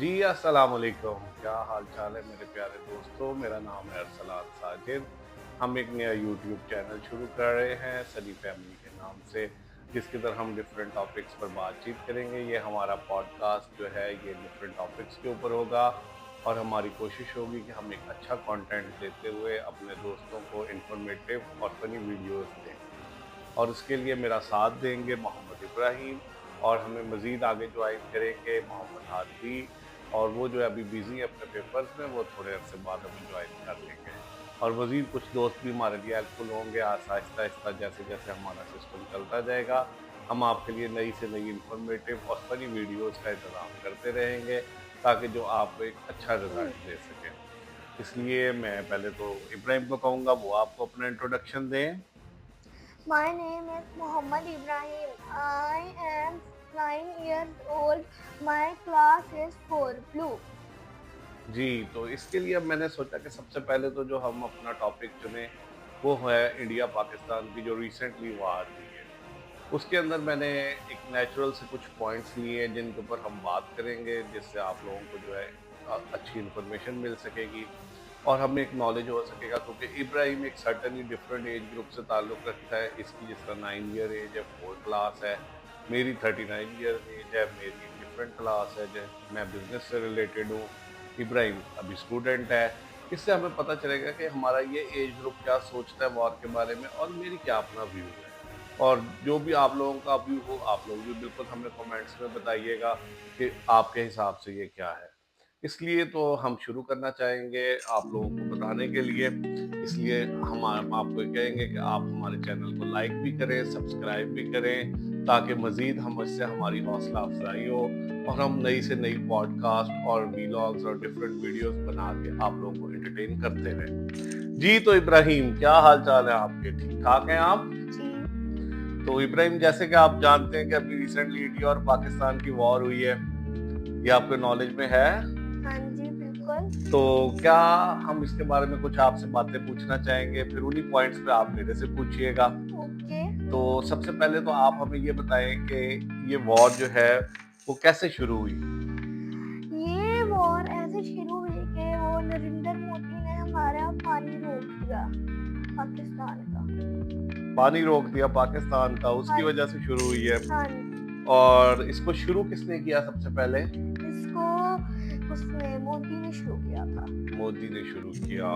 जी, अस्सलाम वालेकुम। क्या हाल चाल है मेरे प्यारे दोस्तों? मेरा नाम है अरसलान साजिद। हम एक नया यूट्यूब चैनल शुरू कर रहे हैं सनी फैमिली के नाम से, जिसके अंदर हम डिफरेंट टॉपिक्स पर बातचीत करेंगे। ये हमारा पॉडकास्ट जो है ये डिफरेंट टॉपिक्स के ऊपर होगा और हमारी कोशिश होगी कि हम एक अच्छा कंटेंट देते हुए अपने दोस्तों को इन्फॉर्मेटिव और फनी वीडियोज़ दें। और इसके लिए मेरा साथ देंगे मोहम्मद इब्राहिम और हमें मज़ीद आगे ज्वाइन करेंगे मोहम्मद हादी, और वो जो है अभी बिज़ी है अपने पेपर्स में, वो थोड़े अरसे बाद हमें ज्वाइन कर लेंगे। और मज़ीद कुछ दोस्त भी हमारे लिए हेल्पफुल होंगे आहिस्ता-आहिस्ता जैसे-जैसे हमारा सिस्टम चलता जाएगा। हम आपके लिए नई से नई इन्फॉर्मेटिव और फ़नी वीडियोज़ का इंतज़ाम करते रहेंगे ताकि जो आपको एक अच्छा रिज़ल्ट दे सकें। इसलिए मैं पहले तो इब्राहिम को कहूँगा वो आपको अपना इंट्रोडक्शन दें। My name is Muhammad Ibrahim. I am 9 years old. My class is 4 Blue. जी, तो इसके लिए अब मैंने सोचा कि सबसे पहले तो जो हम अपना टॉपिक चुनें, वो है इंडिया-पाकिस्तान की जो रिसेंटली वार हुई है। उसके अंदर मैंने एक नेचुरल से कुछ पॉइंट्स लिए हैं जिनके ऊपर हम बात करेंगे, जिससे आप लोगों को जो है अच्छी इन्फॉर्मेशन मिल सकेगी और हमें एक नॉलेज हो सकेगा, क्योंकि इब्राहिम एक सर्टेनली डिफरेंट एज ग्रुप से ताल्लुक़ रखता है। इसकी जिस तरह 9 ईयर एज है, 4 क्लास है, मेरी 39 ईयर्स एज है, मेरी डिफरेंट क्लास है, जो मैं बिज़नेस से रिलेटेड हूँ। इब्राहिम अभी स्टूडेंट है। इससे हमें पता चलेगा कि हमारा ये एज ग्रुप क्या सोचता है वॉर के बारे में और मेरी क्या अपना व्यू है। और जो भी आप लोगों का व्यू हो, आप लोग भी बिल्कुल हमें कमेंट्स में बताइएगा कि आपके हिसाब से ये क्या है। इसलिए तो हम शुरू करना चाहेंगे आप लोगों को बताने के लिए। इसलिए हम आपको कहेंगे कि आप हमारे चैनल को लाइक भी करें, सब्सक्राइब भी करें, ताकि मज़ीद हम इससे हमारी हौसला अफ़ज़ाई हो और हम नई से नई पॉडकास्ट और व्लॉग्स और डिफरेंट वीडियोज़ बना के आप लोगों को एंटरटेन करते रहें। जी, तो इब्राहिम क्या हाल-चाल है आपके? ठीक-ठाक हैं आप? जी, तो इब्राहिम, जैसे कि आप जानते हैं कि अभी रिसेंटली इंडिया और पाकिस्तान की वॉर हुई है, ये आपके नॉलेज में है? हाँ जी, बिल्कुल। तो क्या हम इसके बारे में कुछ आपसे बातें पूछना चाहेंगे, फिर उन्हीं पॉइंट्स पे आप मेरे से पूछिएगा। ओके। तो सबसे पहले तो आप हमें ये बताएं कि ये वॉर जो है वो कैसे शुरू हुई? ये वॉर ऐसे शुरू हुई कि वो नरेंद्र मोदी ने हमारा पानी रोक दिया पाकिस्तान का। पानी रोक दिया पाकिस्तान का, उसकी हाँ, वजह से शुरू हुई है। हाँ जी। और इसको शुरू किसने किया सबसे पहले? इसको उसने मोदी ने शुरू किया था। मोदी ने शुरू किया।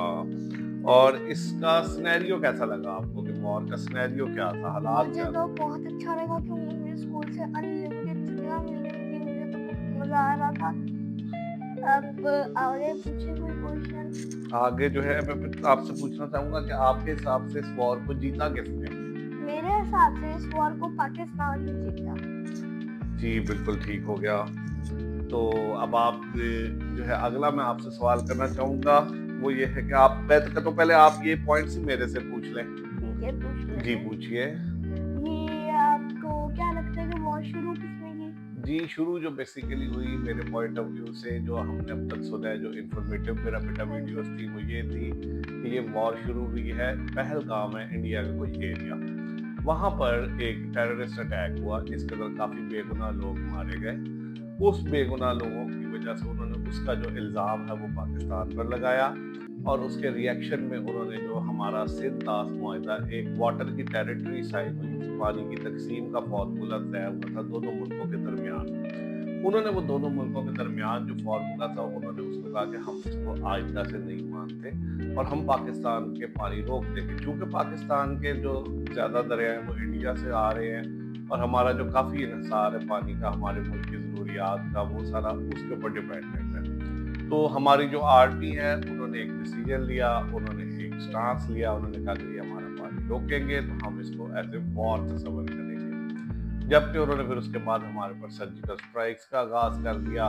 और इसका सिनेरियो कैसा लगा आपको कि वॉर का सिनेरियो क्या था, हालात मुझे क्या तो थे? बहुत अच्छा लगा क्योंकि मुझे स्कूल से अनलिमिटेड छुट्टियां मिलने थी। मुझे तो बहुत मजा आ रहा था। अब आगे पूछे कोई क्वेश्चन। आगे जो है मैं आपसे पूछना चाहूंगा कि आपके हिसाब से इस वॉर को जीता किसने? मेरे हिसाब से इस वॉर को पाकिस्तान ने जीता। जी, बिल्कुल ठीक हो गया। तो अब आप जो है अगला मैं आपसे सवाल करना चाहूंगा, वो ये है कि आप तो पहले आप ये पॉइंट्स ही मेरे से पूछ लें। ठीक है, पूछ जी, लेते हैं। पूछिए। ये आपको क्या लगता है कि वॉर शुरू किसने की? जी, शुरू जो बेसिकली हुई मेरे पॉइंट ऑफ व्यू से, जो हमने अब तक सुना है, जो इन्फॉर्मेटिव मेरा बेटा हाँ वीडियोस जी। थी, वो ये थी कि ये वॉर शुरू हुई है पहलगाम है इंडिया का कोई एरिया। वहाँ पर एक टेररिस्ट अटैक हुआ जिसके अंदर काफ़ी बेगुनाह लोग मारे गए। उस बेगुनाह लोगों की वजह से उन्होंने उसका जो इल्ज़ाम है वो पाकिस्तान पर लगाया और उसके रिएक्शन में उन्होंने जो हमारा सिंध-ताश मुआहिदा, एक वाटर की टेरिटरी साइन हुई थी, पानी की तक़सीम का फ़ॉर्मूला तय हुआ था दोनों मुल्कों के दरमियान। उन्होंने वो दोनों मुल्कों के दरमियान जो फ़ॉर्मूला था, उन्होंने उसको कहा कि हम इसको आइंदा से नहीं मानते और हम पाकिस्तान के पानी रोक देंगे। चूँकि पाकिस्तान के जो ज़्यादा दरिया हैं वो इंडिया से आ रहे हैं और हमारा जो काफ़ी इन्हिसार है पानी का, हमारे मुल्क की ज़रूरियात का, वो सारा उसके ऊपर डिपेंडेंट है। तो हमारी जो आर्मी है उन्होंने एक डिसीजन लिया, उन्होंने एक स्टांस लिया, उन्होंने कहा कि ये हमारा पानी रोकेंगे तो हम इसको एज ए वॉर तस्वर करेंगे। जबकि उन्होंने फिर उसके बाद हमारे ऊपर सर्जिकल स्ट्राइक्स का आगाज कर दिया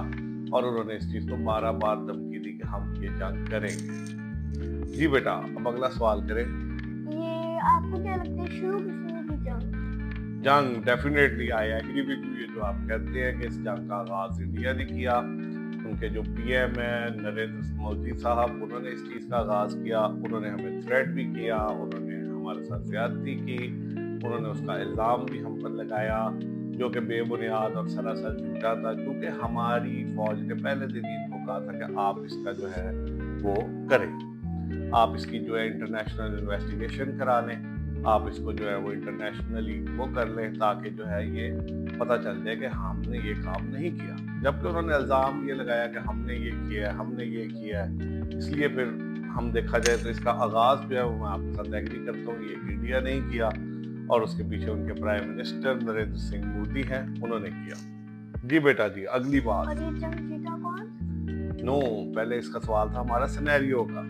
और उन्होंने इस चीज़ को बार बार धमकी दी कि हम ये जंग करेंगे। जी बेटा, अब अगला सवाल करें। ये आपको क्या लगता है शुरू किसने की जंग? जंग definitely I agree with you, ये जो आप कहते हैं कि इस जंग का आगाज इंडिया ने किया। उनके जो पीएम है नरेंद्र मोदी साहब, उन्होंने इस चीज़ का आगाज किया। उन्होंने हमें थ्रेट भी किया, उन्होंने हमारे साथ ज्यादती की, उन्होंने उसका इल्ज़ाम भी हम पर लगाया जो कि बेबुनियाद और सरासर झूठा था, क्योंकि हमारी फौज ने पहले दिन ही इनको कहा था कि आप इसका जो है वो करें, आप इसकी जो है इंटरनेशनल इन्वेस्टिगेशन करा लें, आप इसको जो है वो इंटरनेशनली वो कर लें, ताकि जो है ये पता चल जाए कि हमने ये काम नहीं किया। जबकि उन्होंने इल्ज़ाम ये लगाया कि हमने ये किया है, हमने ये किया है। इसलिए फिर हम देखा जाए तो इसका आगाज़ जो है वो मैं आपके साथ एग्री करता हूँ, ये इंडिया ने ही किया और उसके पीछे उनके प्राइम मिनिस्टर नरेंद्र सिंह मोदी हैं, उन्होंने किया। जी बेटा जी, अगली बात। और ये जंग जीता कौन? नो, पहले इसका सवाल था हमारा सिनेरियो का,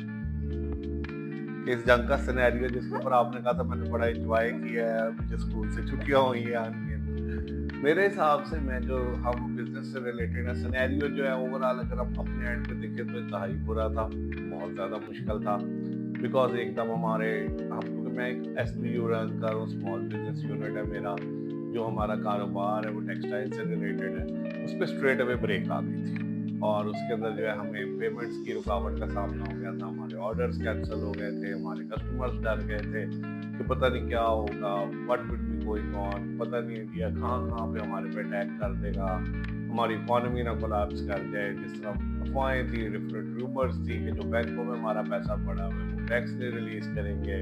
कि इस जंग का सिनेरियो जिसके ऊपर आपने कहा था मैंने बड़ा एंजॉय किया है, मुझे स्कूल से छुट्टियां हुई हैं आनी हैं। मेरे हिसाब से मैं जो हम बिजनेस से रिलेटेड है, सिनेरियो जो है ओवरऑल अगर हम अपने एंड पे देखें तो इंतहाई बुरा था, बहुत ज़्यादा मुश्किल था। बिकॉज एकदम हमारे हम, क्योंकि मैं एक SBU रन कर रहा हूँ, स्मॉल बिजनेस यूनिट है मेरा, जो हमारा कारोबार है वो टेक्सटाइल से रिलेटेड है, उस पर स्ट्रेट अवे ब्रेक आ गई थी और उसके अंदर जो है हमें पेमेंट्स की रुकावट का सामना हो गया था, हमारे ऑर्डर्स कैंसिल हो गए थे, हमारे कस्टमर्स डर गए थे कि पता नहीं क्या होगा, what will be going on, पता नहीं इंडिया कहाँ पे हमारे पे अटैक कर देगा, हमारी इकोनॉमी ना कोलैप्स कर जाए। जिस तरह अफवाहें थी, डिफरेंट रूमर्स थी कि जो बैंकों में हमारा पैसा पड़ा हुआ है वो टैक्स नहीं रिलीज करेंगे,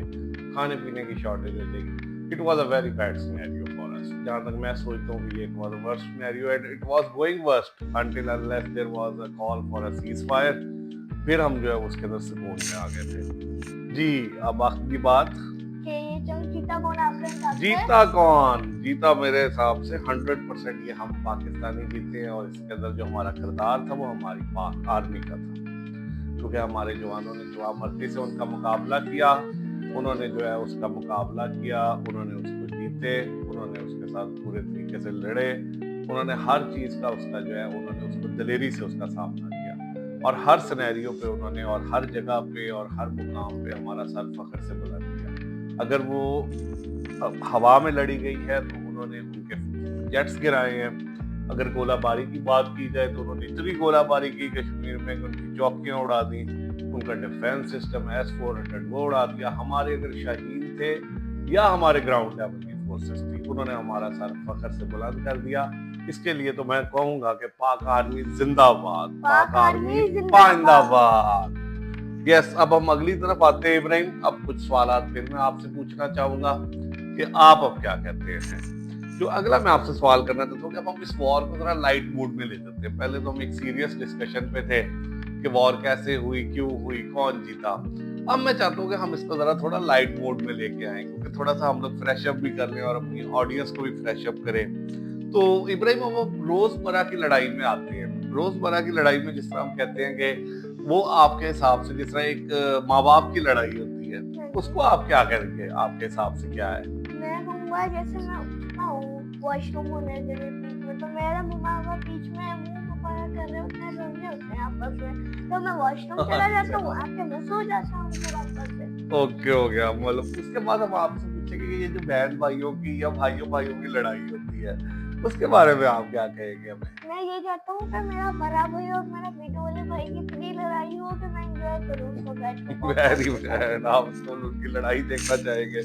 खाने पीने की शॉर्टेज हो जाएगी। It was a very bad scenario for us. जहाँ तक मैं सोचता हूँ कि ये it was a worst scenario and it was going worst until unless there was a call for a ceasefire. फिर हम जो है उसके अंदर सुकून में आ गए थे। जी, अब आखिरी बात, कि ये जंग जीता कौन आपके हिसाब से? जीता कौन? जीता मेरे हिसाब से 100% ये हम पाकिस्तानी जीते हैं और इसके अंदर जो हमारा किरदार था वो हमारी पाक आर्मी का था, क्योंकि हमारे जवानों ने जवाबमर्दी से उनका मुकाबला किया, उन्होंने जो है उसका मुकाबला किया, उन्होंने उसको जीते, उन्होंने उसके साथ पूरे तरीके से लड़े, उन्होंने हर चीज़ का उसका जो है उन्होंने उसको दिलेरी से उसका सामना किया और हर सिनेरियो पे उन्होंने और हर जगह पे और हर मुकाम पे हमारा सर फख्र से बुलंद किया। अगर वो हवा में लड़ी गई है तो उन्होंने उनके जेट्स गिराए हैं, अगर गोलाबारी की बात की जाए तो उन्होंने इतनी गोलाबारी की कश्मीर में उनकी चौकियां उड़ा दी, उनका डिफेंस सिस्टम S-400 वो उड़ा दिया। हमारे अगर शाहीन थे या हमारे ग्राउंड लेवल की फोर्सेस थी, उन्होंने हमारा सर फख्र से बुलंद कर दिया। इसके लिए तो मैं कहूंगा कि पाक आर्मी जिंदाबाद, पाक आर्मी पाइंदाबाद। यस, अब हम अगली तरफ आते हैं इब्राहिम। अब कुछ सवाल फिर मैं आपसे पूछना चाहूंगा कि आप अब क्या कहते हैं। जो अगला मैं आपसे सवाल करना चाहता हूँ कि अब हम इस वॉर को थोड़ा लाइट मूड में ले लेते हैं। पहले तो हम एक सीरियस डिस्कशन पे थे कि वॉर कैसे हुई, क्यों हुई, कौन जीता। अब मैं चाहता हूँ कि हम इसको जरा थोड़ा लाइट मूड में लेके आए, क्योंकि थोड़ा सा हम लोग फ्रेश अप भी कर लें और अपनी ऑडियंस को भी फ्रेश अप करें। तो इब्राहिम, हम रोजमर्रा की लड़ाई में आते हैं। रोजमर्रा की लड़ाई में जिस तरह हम कहते हैं कि वो आपके हिसाब से जिस तरह एक माँ बाप की लड़ाई होती है, उसको आप क्या करेंगे? आपके हिसाब से क्या है? मैं कहूँगा जैसे मैं उठता हूँ वॉशरूम होने के लिए बीच में, तो मेरा दिमाग बीच में मुंह पकड़ा कर रहे होते हैं, रोने होते हैं आपस में, तो मैं वॉशरूम चला जाता हूँ, आके मैं सो जाता हूँ फिर वापस से। ओके, हो गया। मतलब उसके बाद हम आपसे पूछेंगे कि ये जो बहन भाइयों की या भाइयों भाइयों की लड़ाई होती है, उसके बारे में आप क्या कहेंगे हमें? मैं ये चाहता हूँ कि मेरा बड़ा भाई और मेरा बेटे वाले भाई की इतनी लड़ाई हो कि मैं एंजॉय करूँ उसको बैठ के। वेरी गुड, आप तो उनकी लड़ाई देखना चाहेंगे।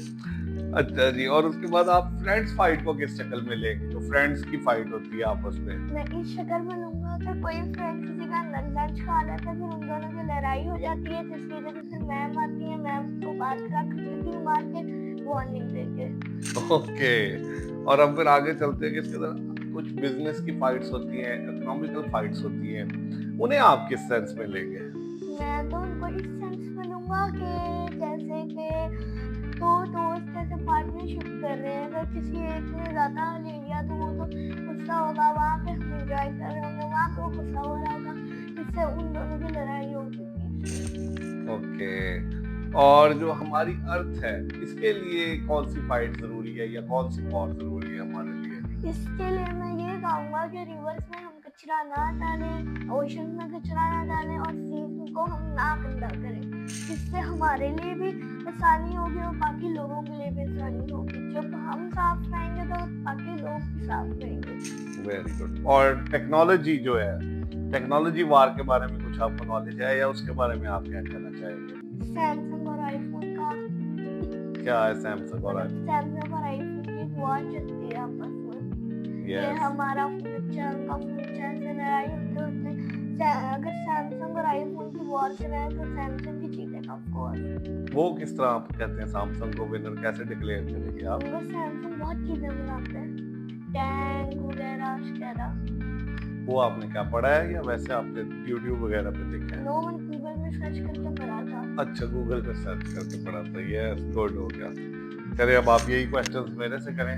अच्छा जी, और उसके बाद आप फ्रेंड्स फाइट को किस शक्ल में लेंगे, जो फ्रेंड्स की फाइट होती है आपस में? मैं इस शक्ल में लूंगा कि कोई फ्रेंड किसी का लंच खा लेता है, फिर उन दोनों की लड़ाई हो जाती है, जिसकी वजह से फिर मैम आती है, मैम को बात करा कर मार के वार्निंग देके। ओके, और हम फिर आगे चलते हैं कि इसके अंदर कुछ बिजनेस की फाइट्स होती हैं, इकोनॉमिकल फाइट्स होती हैं, उन्हें आप किस सेंस में लेंगे? मैं तो उनको इस सेंस में लूंगा कि जैसे कि दो दोस्त जैसे पार्टनरशिप कर रहे हैं, अगर किसी एक ने ज्यादा ले लिया तो वो तो गुस्सा होगा, वहाँ पे हम एंजॉय कर रहे होंगे, वहाँ पे वो गुस्सा हो रहा होगा, जिससे उन दोनों की लड़ाई हो चुकी। ओके, और जो हमारी अर्थ है, इसके लिए कौन सी फाइट जरूरी है या कौन सी वॉर जरूरी है हमारे लिए? इसके लिए मैं ये कहूँगा कि रिवर्स में हम कचरा ना डालें, ओशन में कचरा ना डालें और सी को हम ना गंदा करें, जिससे हमारे लिए भी आसानी होगी और बाकी लोगों के लिए भी आसानी होगी। जब हम साफ रहेंगे तो बाकी लोग भी साफ रहेंगे। Very good. और टेक्नोलॉजी जो है, टेक्नोलॉजी वार के बारे में कुछ आपको नॉलेज है या उसके बारे में आप क्या कहना चाहेंगे? सैमसंग और आईफोन का क्या है सैमसंग और सैमसंग और आईफोन की वॉर चलती है आपस में। कि यस। हमारा फ्यूचर उनका फ्यूचर से लड़ाई होते होते अगर सैमसंग और आईफोन की वॉर चलाए तो सैमसंग ही जीतेगा ऑफ कोर्स। वो किस तरह आप कहते हैं सैमसंग को विनर कैसे डिक्लेयर करेंगे आप? उनको सैमसंग बहुत चीजें बनाते हैं, टैंक वगैरह वगैरह। वो आपने क्या पढ़ा है या वैसे आपने यूट्यूब वगैरह पे देखा है? नो, मैंने गूगल में सर्च करके पढ़ा था। अच्छा, गूगल पे सर्च करके पढ़ा था। यस, गुड हो गया। चलिए अब आप यही क्वेश्चंस मेरे से करें।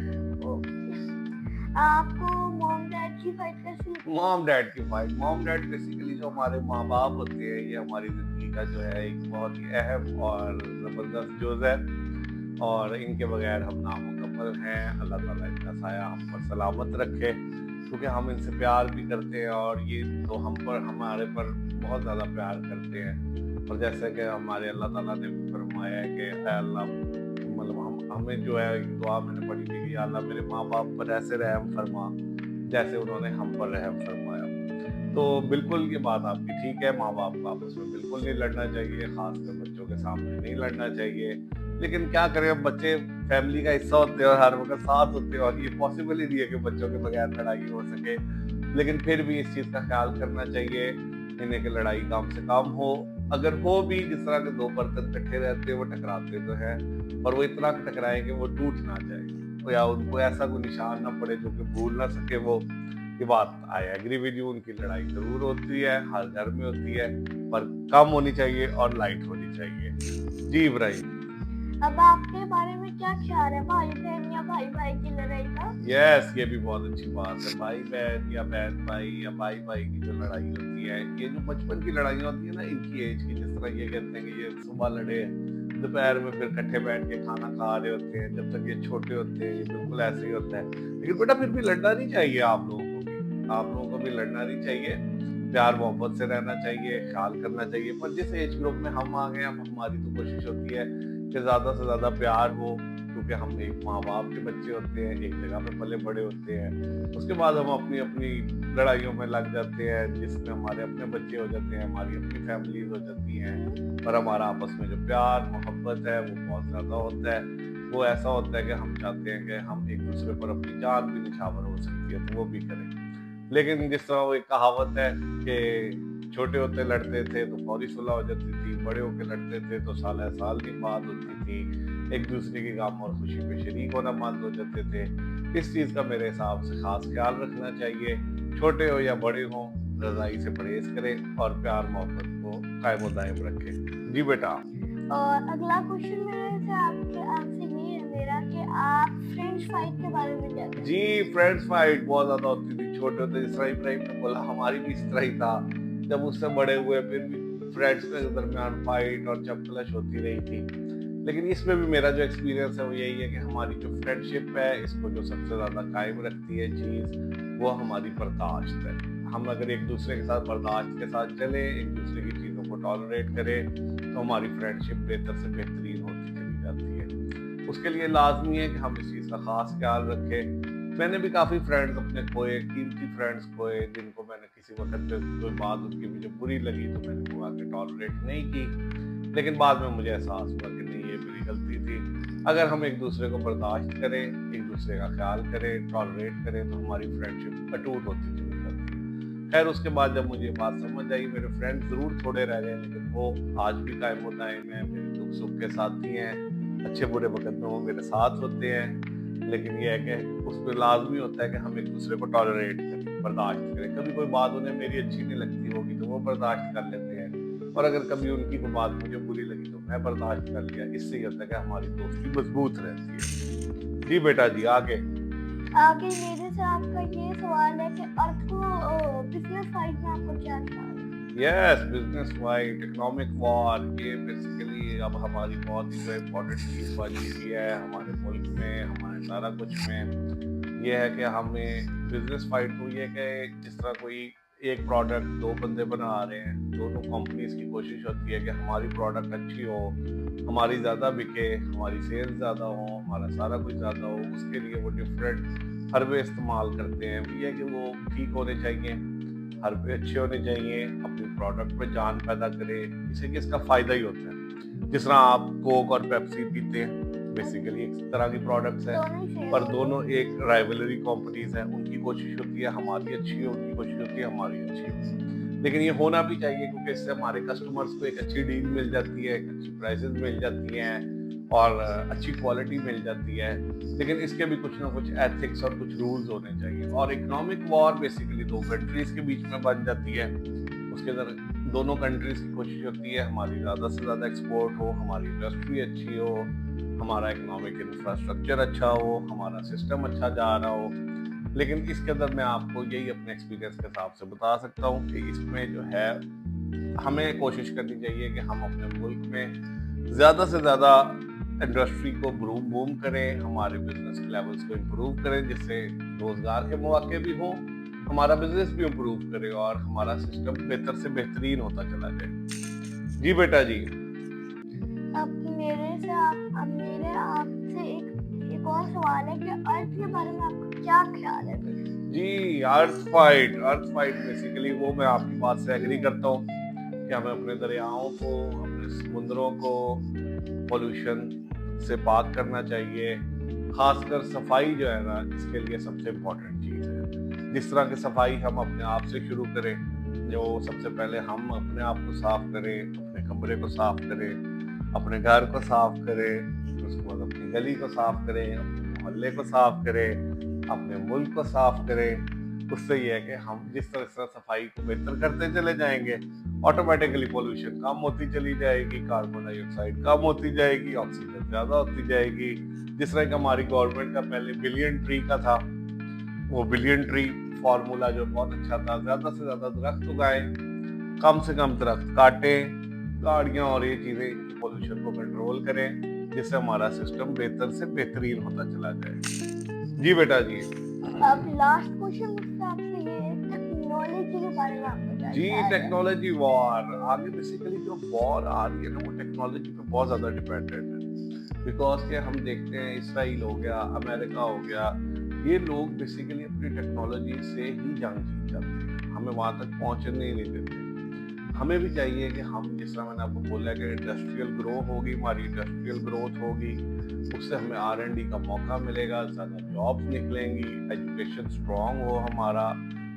आपको मॉम डैड की फाइट कैसी लगती है? मॉम डैड की फाइट। मॉम डैड बेसिकली जो हमारे माँ बाप होते हैं, ये हमारी जिंदगी का जो है एक बहुत ही अहम और जबरदस्त जुज़ है, और इनके बगैर हम नामुकम्मल हैं। अल्लाह ताला इनका साया हम पर सलामत रखे, क्योंकि हम इनसे प्यार भी करते हैं और ये तो हम पर हमारे पर बहुत ज़्यादा प्यार करते हैं। और जैसे कि हमारे अल्लाह ताला ने भी फरमाया है कि ऐ अल्लाह, मतलब हमें जो है एक दुआ मैंने पढ़ी थी कि या अल्लाह मेरे माँ बाप पर ऐसे रहम फरमा जैसे उन्होंने हम पर रहम फरमाया। तो बिल्कुल ये बात आपकी ठीक है, माँ बाप को आपस में बिल्कुल नहीं लड़ना चाहिए, खासकर बच्चों के सामने नहीं लड़ना चाहिए। लेकिन क्या करें, अब बच्चे फैमिली का हिस्सा होते हैं और हर वक्त साथ होते हैं, और ये पॉसिबल ही नहीं है कि बच्चों के बगैर लड़ाई हो सके। लेकिन फिर भी इस चीज़ का ख्याल करना चाहिए, इन्हें कि लड़ाई कम से कम हो। अगर हो भी, जिस तरह के दो बर्तन इकट्ठे रहते हैं वो टकराते तो हैं, और वो इतना टकराए कि वो टूट ना जाए, या उनको ऐसा कोई निशान ना पड़े जो कि भूल ना सके वो। ये बात आई एग्री विद यू, उनकी लड़ाई जरूर होती है, हर घर में होती है, पर कम होनी चाहिए और लाइट होनी चाहिए। जी इब्राहिम। अब आपके बारे में क्या ख्याल है, भाई बहन या भाई भाई की लड़ाई का? यस, ये भी बहुत अच्छी बात है। भाई बहन या बहन भाई या भाई भाई की जो लड़ाई होती है, ये जो बचपन की लड़ाई होती है ना, इनकी एज की, जिस तरह ये कहते हैं कि ये सुबह लड़े, दोपहर में फिर इकट्ठे बैठ के खाना खा रहे होते हैं, जब तक ये छोटे होते हैं ये बिल्कुल ऐसे ही होता है। लेकिन बेटा फिर भी लड़ना नहीं चाहिए, आप लोगों को भी, आप लोगों को भी लड़ना नहीं चाहिए, प्यार मोहब्बत से रहना चाहिए, ख्याल करना चाहिए। पर जिस एज ग्रुप में हम आ गए, अब हमारी तो कोशिश होती है कि ज्यादा से ज्यादा प्यार हो, क्योंकि हम एक माँ बाप के बच्चे होते हैं, एक जगह पे पले बड़े होते हैं। उसके बाद हम अपनी अपनी लड़ाइयों में लग जाते हैं, जिसमें हमारे अपने बच्चे हो जाते हैं, हमारी अपनी फैमिलीज हो जाती हैं, पर हमारा आपस में जो प्यार मोहब्बत है वो बहुत ज्यादा होता है। वो ऐसा होता है कि हम चाहते हैं कि हम एक दूसरे पर अपनी जान भी निछावर हो सकती है तो वो भी करें। लेकिन जिस तरह वो एक कहावत है कि छोटे होते लड़ते थे तो फौरी सुलह हो जाती थी, बड़े होके लड़ते थे तो साल साल की बात होती थी, एक दूसरे के गम और खुशी में शरीक होना बंद हो जाते थे। इस चीज़ का मेरे हिसाब से खास ख्याल रखना चाहिए। छोटे हो या बड़े हो, रज़ाई से परहेज करें और प्यार मोहब्बत को कायम दायम रखें। जी बेटा। और अगला क्वेश्चन आपसे ये है मेरा कि आप फ्रेंड्स फाइट के बारे में क्या कहते हैं? जी, फ्रेंड्स फाइट बहुत ज्यादा होती थी। छोटे होते जिस तरह इब्राहिम ने बोला, हमारी भी इस तरह ही था। जब उससे बड़े हुए फिर भी फ्रेंड्स के दरमियान फाइट और चपकलश होती रही थी। लेकिन इसमें भी मेरा जो एक्सपीरियंस है वो यही है कि हमारी जो फ्रेंडशिप है, इसको जो सबसे ज्यादा कायम रखती है चीज, वो हमारी बर्दाश्त है। हम अगर एक दूसरे के साथ बर्दाश्त के साथ चले, एक दूसरे की चीजों को टॉलरेट करें, तो हमारी फ्रेंडशिप बेहतर से बेहतरीन होती चली जाती है। उसके लिए लाजमी है कि हम इस चीज़ का खास ख्याल रखें। मैंने भी काफ़ी फ्रेंड्स अपने खोए, कीमती फ्रेंड्स खोए, जिनको मैंने किसी वक्त पे कोई बात उनकी मुझे बुरी लगी तो मैंने वो आके टॉलरेट नहीं की। लेकिन बाद में मुझे एहसास हुआ कि नहीं, ये मेरी गलती थी। अगर हम एक दूसरे को बर्दाश्त करें, एक दूसरे का ख्याल करें, टॉलरेट करें, तो हमारी फ्रेंडशिप अटूट होती चली जाती है। खैर उसके बाद जब मुझे ये बात समझ आई, मेरे फ्रेंड्स ज़रूर थोड़े रह गए, लेकिन वो आज भी कायम दायम हैं, मेरे दुख सुख के साथी हैं, अच्छे बुरे वक्त में वो मेरे साथ होते हैं। लेकिन ये है कि उसमें लाजमी होता है कि हम एक दूसरे को टॉलरेट करें, बर्दाश्त करें। कभी कोई बात उन्हें मेरी अच्छी नहीं लगती होगी तो वो बर्दाश्त कर लेते हैं, और अगर कभी उनकी कोई बात मुझे बुरी लगी तो मैं बर्दाश्त कर लिया। इससे ये होता है कि हमारी दोस्ती मजबूत रहती है। जी बेटा जी, आगे आगे मेरे से आपका ये सवाल है कि अर्थ को बिजनेस फाइट में आपको क्या ख्याल है? Yes, business fight, economic war, ये बेसिकली अब हमारी बहुत ही जो इम्पोर्टेंट चीज़ बन चुकी है हमारे मुल्क में, हमारे सारा कुछ में। ये है कि हमें बिजनेस फाइट को, ये कि जिस तरह कोई एक प्रोडक्ट दो बंदे बना रहे हैं, दोनों कंपनीज की कोशिश होती है कि हमारी प्रोडक्ट अच्छी हो, हमारी ज़्यादा बिके, हमारी सेल्स ज़्यादा हो, हमारा सारा कुछ ज़्यादा हो। उसके लिए वो डिफरेंट हरबे इस्तेमाल करते हैं। ये है कि वो ठीक होने चाहिए, हरबे अच्छे होने चाहिए, अपनी प्रोडक्ट पे जान पैदा करे, इससे कि इसका फ़ायदा ही होता है। जिस तरह आप कोक और पेप्सी पीते हैं, बेसिकली एक तरह की प्रोडक्ट्स है, दोनों ही पर सेम दोनों एक राइवलरी कंपनीज हैं। उनकी कोशिश होती है हमारी अच्छी हो, उनकी कोशिश होती है हमारी अच्छी हो। लेकिन ये होना भी चाहिए, क्योंकि इससे हमारे कस्टमर्स को एक अच्छी डील मिल जाती है, एक अच्छी प्राइसेस मिल जाती हैं और अच्छी क्वालिटी मिल जाती है। लेकिन इसके भी कुछ ना कुछ एथिक्स और कुछ रूल्स होने चाहिए। और इकोनॉमिक वॉर बेसिकली दो कंट्रीज के बीच में बन जाती है। उसके अंदर दोनों कंट्रीज की कोशिश होती है हमारी ज़्यादा से ज़्यादा एक्सपोर्ट हो, हमारी इंडस्ट्री अच्छी हो, हमारा इकोनॉमिक इंफ्रास्ट्रक्चर अच्छा हो, हमारा सिस्टम अच्छा जा रहा हो। लेकिन इसके अंदर मैं आपको यही अपने एक्सपीरियंस के हिसाब से बता सकता हूँ कि इसमें जो है हमें कोशिश करनी चाहिए कि हम अपने मुल्क में ज़्यादा से ज़्यादा इंडस्ट्री को बूम करें, हमारे बिजनेस लेवल्स को इम्प्रूव करें, जिससे रोजगार के मौके भी हों, हमारा बिजनेस भी इम्प्रूव करे और हमारा सिस्टम बेहतर से बेहतरीन होता चला जाए। जी बेटा जी। अब मेरे आपसे एक और सवाल है कि अर्थ के बारे में आपका क्या ख्याल है? जी, अर्थ फाइट बेसिकली वो मैं आपकी बात से एग्री करता हूँ कि हमें अपने दरियाओं को, अपने समुद्रों को पोल्यूशन से पाक करना चाहिए। खासकर सफाई जो है ना, इसके लिए सबसे इम्पोर्टेंट चीज़ है। जिस तरह की सफाई हम अपने आप से शुरू करें, जो सबसे पहले हम अपने आप को साफ करें, अपने कमरे को साफ करें, अपने घर को साफ करें, उसके बाद अपनी गली को साफ करें, अपने मोहल्ले को साफ करें, अपने मुल्क को साफ करें। उससे ये है कि हम जिस तरह से सफाई को बेहतर करते चले जाएंगे, ऑटोमेटिकली पोल्यूशन कम होती चली जाएगी, कार्बन डाइऑक्साइड कम होती जाएगी, ऑक्सीजन ज्यादा होती जाएगी। जिस तरह का हमारी गवर्नमेंट का पहले बिलियन ट्री का था, वो बिलियन ट्री फॉर्मूला जो बहुत अच्छा था, ज्यादा से ज्यादा दरख्त उगाएं, कम से कम दरख्त काटें, गाड़ियां और ये चीजें पोल्यूशन को कंट्रोल करें, जिससे हमारा सिस्टम बेहतर से बेहतरीन होता चला जाए। जी बेटा जी। अब लास्ट क्वेश्चन मुझसे आपसे ये है, टेक्नोलॉजी के बारे में आपको क्या जी, ख्याल है? टेक्नोलॉजी वॉर आगे बेसिकली जो वॉर आ रही है ना, वो टेक्नोलॉजी पे बहुत ज्यादा डिपेंडेंट है। बिकॉज के हम देखते हैं इसराइल हो गया, अमेरिका हो गया, ये लोग बेसिकली अपनी टेक्नोलॉजी से ही जंग जीत जाते हैं, हमें वहां तक पहुंचने ही नहीं देते। हमें भी चाहिए कि हम, जिस तरह मैंने आपको बोला कि इंडस्ट्रियल ग्रो होगी, हमारी इंडस्ट्रियल ग्रोथ होगी, उससे हमें R&D का मौका मिलेगा, ज़्यादा जॉब्स निकलेंगी, एजुकेशन स्ट्रॉन्ग हो, हमारा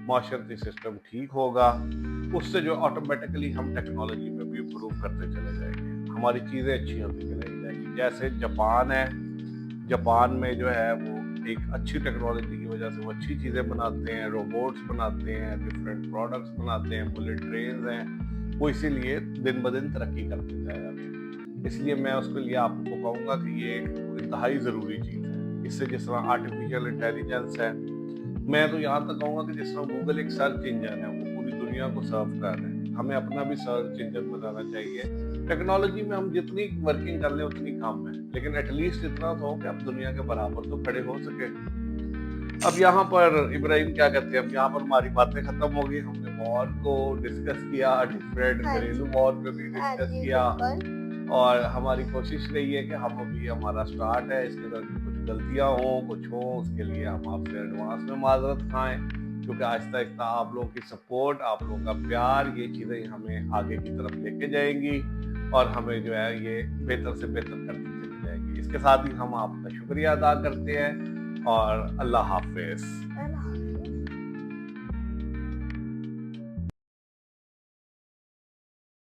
माशरती सिस्टम ठीक होगा। उससे जो ऑटोमेटिकली हम टेक्नोलॉजी में भी इम्प्रूव करते चले जाएंगे, हमारी चीज़ें अच्छी होती चली जाएंगी। जैसे जापान है, जापान में जो है वो एक अच्छी टेक्नोलॉजी की वजह से वो अच्छी चीज़ें बनाते हैं, रोबोट्स बनाते हैं, डिफरेंट प्रोडक्ट्स बनाते हैं, बुलेट ट्रेन्स हैं, वो इसीलिए दिन ब दिन तरक्की करते जा रहे हैं। इसलिए मैं उसके लिए आपको कहूँगा कि ये इंतहाई ज़रूरी चीज़ है। इससे जिस तरह आर्टिफिशियल इंटेलिजेंस है, मैं तो यहाँ तक कहूँगा कि जिस तरह गूगल एक सर्च इंजन है, वो पूरी दुनिया को सर्व कर रहे हैं, हमें अपना भी सर्च इंजन बनाना चाहिए। टेक्नोलॉजी में हम जितनी वर्किंग कर लें उतनी कम है, लेकिन एटलीस्ट इतना तो हो कि आप दुनिया के बराबर तो खड़े हो सके। अब यहाँ पर इब्राहिम क्या कहते हैं, अब यहाँ पर हमारी बातें खत्म हो गई, हमने वॉर को डिस्कस किया, डिफरेंट हाँ जी। घरेलू वॉर पे भी हाँ डिस्कस जी, किया, बिल्कुल। और हमारी कोशिश रही है कि हम अभी हमारा स्टार्ट है, इसके अंदर कुछ गलतियां हों, कुछ हों, उसके लिए हम आपसे एडवांस में माजरत खाएं, क्योंकि आहिस्ता आहिस्ता आप लोगों की सपोर्ट, आप लोगों का प्यार, ये चीज़ें हमें आगे की तरफ लेके जाएंगी और हमें जो है ये बेहतर से बेहतर करती चली जाएगी। इसके साथ ही हम आपका शुक्रिया अदा करते हैं और अल्लाह हाफिज।